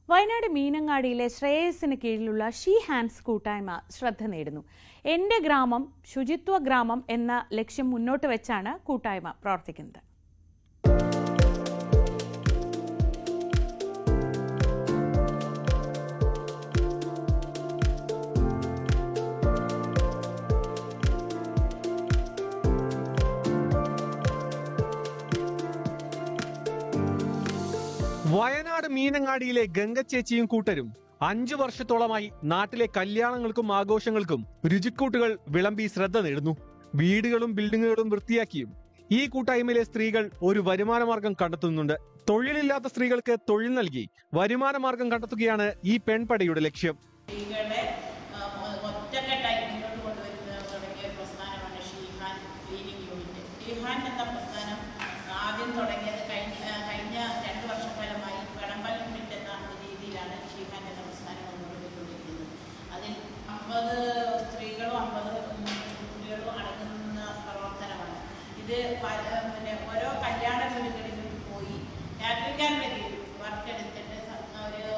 വയനാട് മീനങ്ങാടിയിലെ ശ്രേയസിന് കീഴിലുള്ള she hands കൂട്ടായ്മ ശ്രദ്ധ നേടുന്നു. എന്റെ ഗ്രാമം ശുചിത്വ ഗ്രാമം എന്ന ലക്ഷ്യം മുന്നോട്ട് വെച്ചാണ് കൂട്ടായ്മ പ്രവർത്തിക്കുന്നത്. വയനാട് മീനങ്ങാടിയിലെ ഗംഗച്ചേച്ചിയും കൂട്ടരും 5 വർഷത്തോളമായി നാട്ടിലെ കല്യാണങ്ങൾക്കും ആഘോഷങ്ങൾക്കും രുചിക്കൂട്ടുകൾ വിളമ്പി ശ്രദ്ധ നേടുന്നു. വീടുകളും ബിൽഡിങ്ങുകളും വൃത്തിയാക്കിയും ഈ കൂട്ടായ്മയിലെ സ്ത്രീകൾ ഒരു വരുമാനമാർഗം കണ്ടെത്തുന്നുണ്ട്. തൊഴിലില്ലാത്ത സ്ത്രീകൾക്ക് തൊഴിൽ നൽകി വരുമാനമാർഗം കണ്ടെത്തുകയാണ് ഈ പെൺപടയുടെ ലക്ഷ്യം. ആദ്യം തുടങ്ങിയത് കഴിഞ്ഞ 2 വർഷക്കാലമായി വിളംബരം കിട്ടുന്ന രീതിയിലാണ് ഷീഹാൻ എന്ന പ്രസ്ഥാനം മുന്നോട്ടുകൊണ്ടിരിക്കുന്നത്. അതിൽ 50 സ്ത്രീകളും 50 കുട്ടികളും അടങ്ങുന്ന പ്രവർത്തനമാണ് ഇത്. ഓരോ കല്യാണ വീടുകളിലും പോയി രാത്രിക്കാൻ വരെ വർക്ക് എടുത്തിട്ട് ഒരു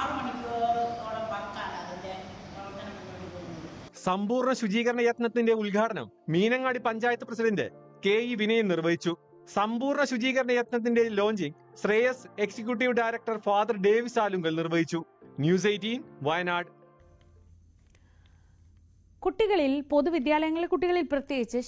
6 മണിക്കൂറോളം വർക്കാണ് അതിന്റെ പ്രവർത്തനം മുന്നോട്ട് പോകുന്നത്. സമ്പൂർണ്ണ ശുചീകരണ യത്നത്തിന്റെ ഉദ്ഘാടനം മീനങ്ങാടി പഞ്ചായത്ത് പ്രസിഡന്റ് KE വിനയൻ നിർവഹിച്ചു. സമ്പൂർണ്ണ ശുചീകരണ യത്നത്തിന്റെ launching Shreyas executive director father Davis Alunkal നിർവഹിച്ചു. ന്യൂസ് 18 വയനാട്. പൊതുവിദ്യാലയങ്ങളിലെ കുട്ടികളിൽ പ്രത്യേകിച്ച്